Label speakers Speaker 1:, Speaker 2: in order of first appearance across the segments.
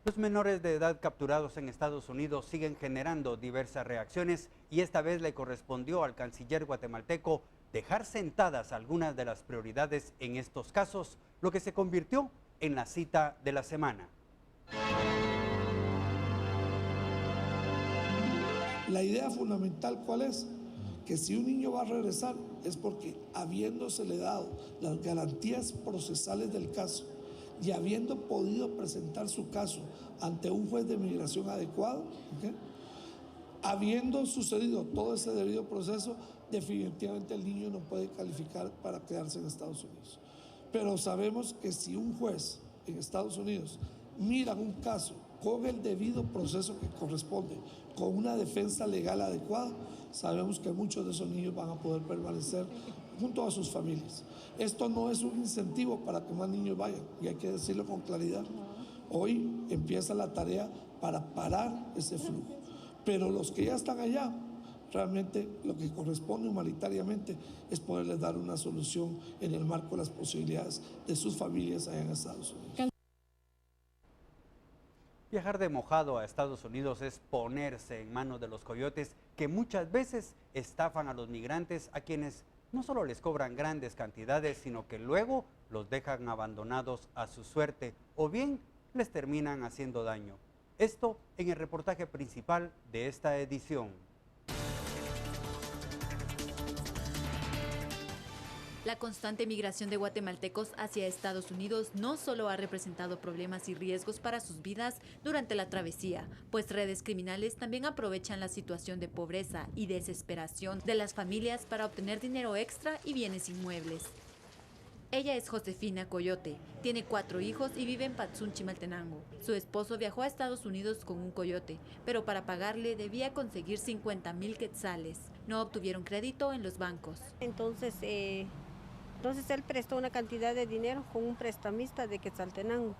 Speaker 1: Los menores de edad capturados en Estados Unidos siguen generando diversas reacciones y esta vez le correspondió al canciller guatemalteco dejar sentadas algunas de las prioridades en estos casos, lo que se convirtió en la cita de la semana.
Speaker 2: La idea fundamental, ¿cuál es? Que si un niño va a regresar es porque habiéndosele dado las garantías procesales del caso y habiendo podido presentar su caso ante un juez de migración adecuado, ¿okay?, habiendo sucedido todo ese debido proceso, definitivamente el niño no puede calificar para quedarse en Estados Unidos. Pero sabemos que si un juez en Estados Unidos mira un caso con el debido proceso que corresponde, con una defensa legal adecuada, sabemos que muchos de esos niños van a poder permanecer junto a sus familias. Esto no es un incentivo para que más niños vayan, y hay que decirlo con claridad. Hoy empieza la tarea para parar ese flujo, pero los que ya están allá, realmente lo que corresponde humanitariamente es poderles dar una solución en el marco de las posibilidades de sus familias allá en Estados Unidos.
Speaker 1: Viajar de mojado a Estados Unidos es ponerse en manos de los coyotes que muchas veces estafan a los migrantes, a quienes no solo les cobran grandes cantidades, sino que luego los dejan abandonados a su suerte o bien les terminan haciendo daño. Esto en el reportaje principal de esta edición.
Speaker 3: La constante migración de guatemaltecos hacia Estados Unidos no solo ha representado problemas y riesgos para sus vidas durante la travesía, pues redes criminales también aprovechan la situación de pobreza y desesperación de las familias para obtener dinero extra y bienes inmuebles. Ella es Josefina Coyote, tiene 4 hijos y vive en Patzún, Chimaltenango. Su esposo viajó a Estados Unidos con un coyote, pero para pagarle debía conseguir 50,000 quetzales. No obtuvieron crédito en los bancos.
Speaker 4: Entonces él prestó una cantidad de dinero con un prestamista de Quetzaltenango,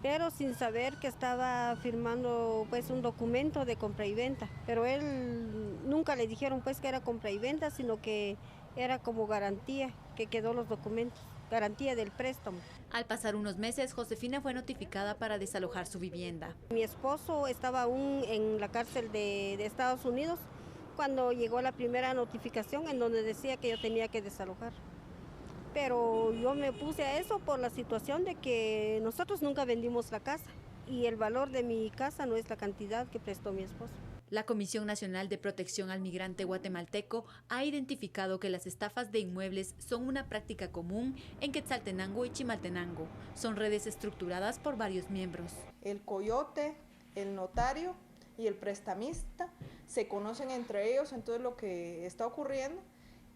Speaker 4: pero sin saber que estaba firmando pues un documento de compra y venta. Pero él nunca le dijeron pues que era compra y venta, sino que era como garantía, que quedó los documentos, garantía del préstamo.
Speaker 3: Al pasar unos meses, Josefina fue notificada para desalojar su vivienda.
Speaker 4: Mi esposo estaba aún en la cárcel de Estados Unidos cuando llegó la primera notificación en donde decía que yo tenía que desalojar. Pero yo me puse a eso por la situación de que nosotros nunca vendimos la casa y el valor de mi casa no es la cantidad que prestó mi esposo.
Speaker 3: La Comisión Nacional de Protección al Migrante Guatemalteco ha identificado que las estafas de inmuebles son una práctica común en Quetzaltenango y Chimaltenango. Son redes estructuradas por varios miembros.
Speaker 5: El coyote, el notario y el prestamista se conocen entre ellos, entonces lo que está ocurriendo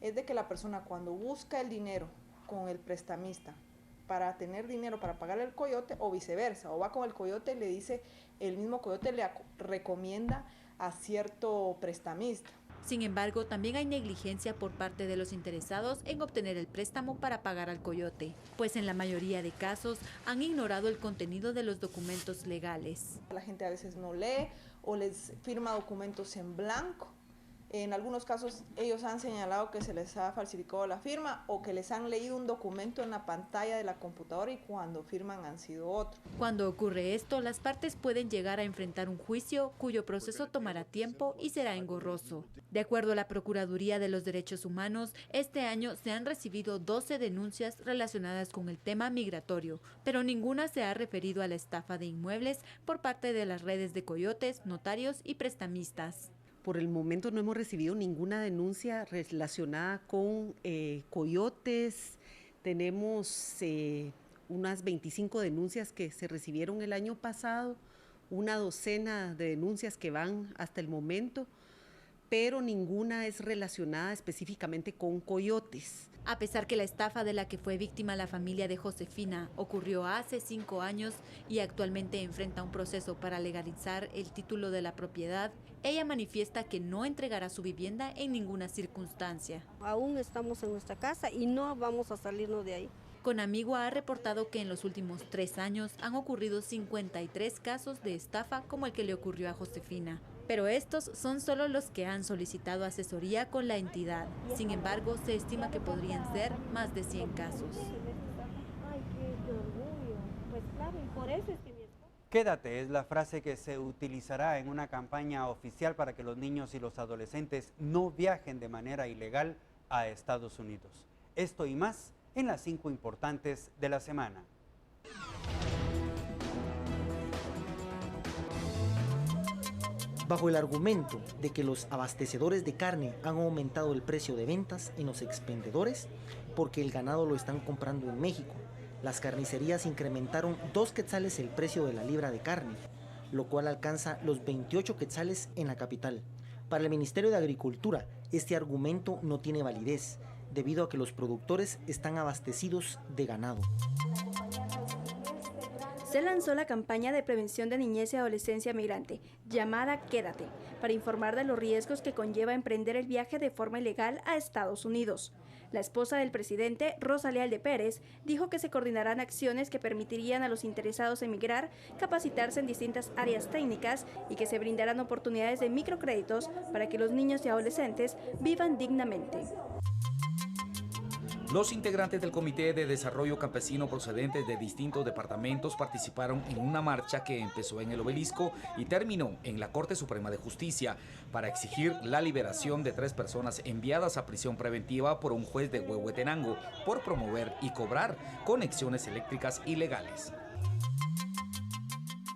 Speaker 5: es de que la persona cuando busca el dinero con el prestamista para tener dinero para pagar el coyote o viceversa, o va con el coyote y le dice, el mismo coyote le recomienda a cierto prestamista.
Speaker 3: Sin embargo, también hay negligencia por parte de los interesados en obtener el préstamo para pagar al coyote, pues en la mayoría de casos han ignorado el contenido de los documentos legales.
Speaker 5: La gente a veces no lee o les firma documentos en blanco. En algunos casos ellos han señalado que se les ha falsificado la firma o que les han leído un documento en la pantalla de la computadora y cuando firman han sido otro.
Speaker 3: Cuando ocurre esto, las partes pueden llegar a enfrentar un juicio cuyo proceso tomará tiempo y será engorroso. De acuerdo a la Procuraduría de los Derechos Humanos, este año se han recibido 12 denuncias relacionadas con el tema migratorio, pero ninguna se ha referido a la estafa de inmuebles por parte de las redes de coyotes, notarios y prestamistas.
Speaker 6: Por el momento no hemos recibido ninguna denuncia relacionada con coyotes. Tenemos unas 25 denuncias que se recibieron el año pasado, una docena de denuncias que van hasta el momento, pero ninguna es relacionada específicamente con coyotes.
Speaker 3: A pesar que la estafa de la que fue víctima la familia de Josefina ocurrió hace 5 años y actualmente enfrenta un proceso para legalizar el título de la propiedad, ella manifiesta que no entregará su vivienda en ninguna circunstancia.
Speaker 4: Aún estamos en nuestra casa y no vamos a salirnos de ahí.
Speaker 3: Conamigua ha reportado que en los últimos 3 años han ocurrido 53 casos de estafa como el que le ocurrió a Josefina. Pero estos son solo los que han solicitado asesoría con la entidad. Sin embargo, se estima que podrían ser más de 100 casos.
Speaker 4: Ay, qué orgullo. Pues claro, y por eso es que
Speaker 1: Quédate es la frase que se utilizará en una campaña oficial para que los niños y los adolescentes no viajen de manera ilegal a Estados Unidos. Esto y más en las 5 importantes de la semana.
Speaker 7: Bajo el argumento de que los abastecedores de carne han aumentado el precio de ventas en los expendedores porque el ganado lo están comprando en México, las carnicerías incrementaron 2 quetzales el precio de la libra de carne, lo cual alcanza los 28 quetzales en la capital. Para el Ministerio de Agricultura, este argumento no tiene validez, debido a que los productores están abastecidos de ganado.
Speaker 8: Se lanzó la campaña de prevención de niñez y adolescencia migrante, llamada Quédate, para informar de los riesgos que conlleva emprender el viaje de forma ilegal a Estados Unidos. La esposa del presidente, Rosa Leal Pérez, dijo que se coordinarán acciones que permitirían a los interesados en migrar capacitarse en distintas áreas técnicas y que se brindarán oportunidades de microcréditos para que los niños y adolescentes vivan dignamente.
Speaker 9: Los integrantes del Comité de Desarrollo Campesino procedentes de distintos departamentos participaron en una marcha que empezó en el Obelisco y terminó en la Corte Suprema de Justicia para exigir la liberación de 3 personas enviadas a prisión preventiva por un juez de Huehuetenango por promover y cobrar conexiones eléctricas ilegales.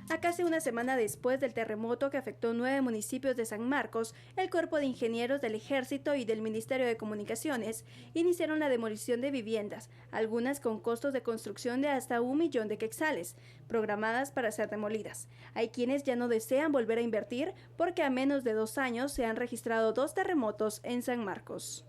Speaker 8: A casi una semana después del terremoto que afectó 9 municipios de San Marcos, el Cuerpo de Ingenieros del Ejército y del Ministerio de Comunicaciones iniciaron la demolición de viviendas, algunas con costos de construcción de hasta 1 millón de quetzales, programadas para ser demolidas. Hay quienes ya no desean volver a invertir porque a menos de 2 años se han registrado 2 terremotos en San Marcos.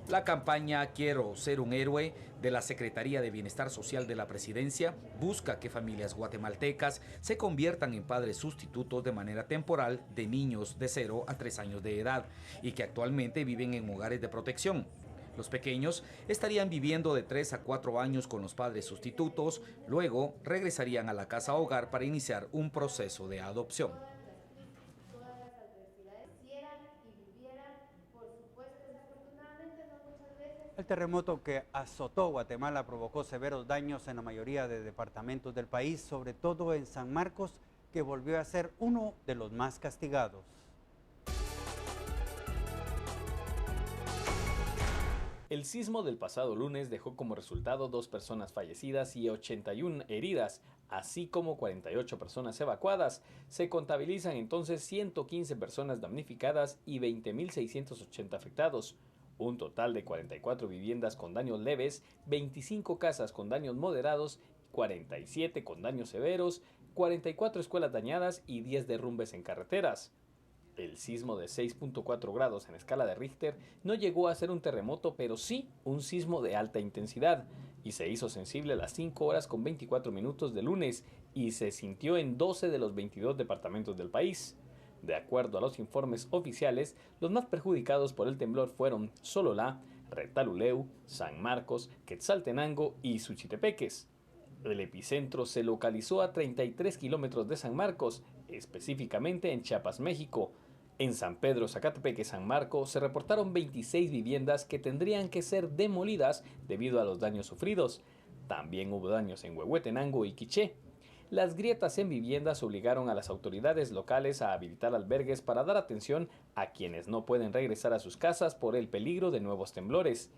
Speaker 9: La campaña Quiero ser un héroe de la Secretaría de Bienestar Social de la Presidencia busca que familias guatemaltecas se conviertan en padres sustitutos de manera temporal de niños de 0 a 3 años de edad y que actualmente viven en hogares de protección. Los pequeños estarían viviendo de 3 a 4 años con los padres sustitutos, luego regresarían a la casa hogar para iniciar un proceso de adopción.
Speaker 1: El terremoto que azotó Guatemala provocó severos daños en la mayoría de departamentos del país, sobre todo en San Marcos, que volvió a ser uno de los más castigados.
Speaker 10: El sismo del pasado lunes dejó como resultado 2 personas fallecidas y 81 heridas, así como 48 personas evacuadas. Se contabilizan entonces 115 personas damnificadas y 20.680 afectados. Un total de 44 viviendas con daños leves, 25 casas con daños moderados, 47 con daños severos, 44 escuelas dañadas y 10 derrumbes en carreteras. El sismo de 6.4 grados en escala de Richter no llegó a ser un terremoto, pero sí un sismo de alta intensidad, y se hizo sensible a las 5 horas con 24 minutos de lunes y se sintió en 12 de los 22 departamentos del país. De acuerdo a los informes oficiales, los más perjudicados por el temblor fueron Sololá, Retaluleu, San Marcos, Quetzaltenango y Suchitepeques. El epicentro se localizó a 33 kilómetros de San Marcos, específicamente en Chiapas, México. En San Pedro, Zacatepeque, San Marcos se reportaron 26 viviendas que tendrían que ser demolidas debido a los daños sufridos. También hubo daños en Huehuetenango y Quiché. Las grietas en viviendas obligaron a las autoridades locales a habilitar albergues para dar atención a quienes no pueden regresar a sus casas por el peligro de nuevos temblores.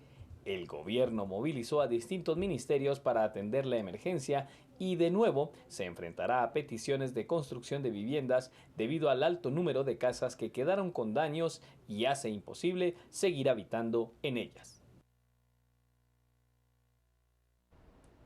Speaker 10: El gobierno movilizó a distintos ministerios para atender la emergencia y de nuevo se enfrentará a peticiones de construcción de viviendas debido al alto número de casas que quedaron con daños y hace imposible seguir habitando en ellas.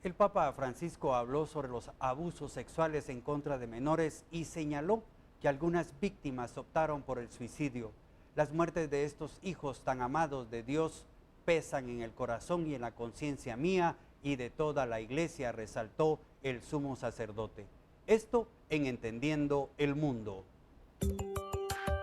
Speaker 1: El Papa Francisco habló sobre los abusos sexuales en contra de menores y señaló que algunas víctimas optaron por el suicidio. Las muertes de estos hijos tan amados de Dios pesan en el corazón y en la conciencia mía y de toda la iglesia, resaltó el sumo sacerdote. Esto en Entendiendo el Mundo.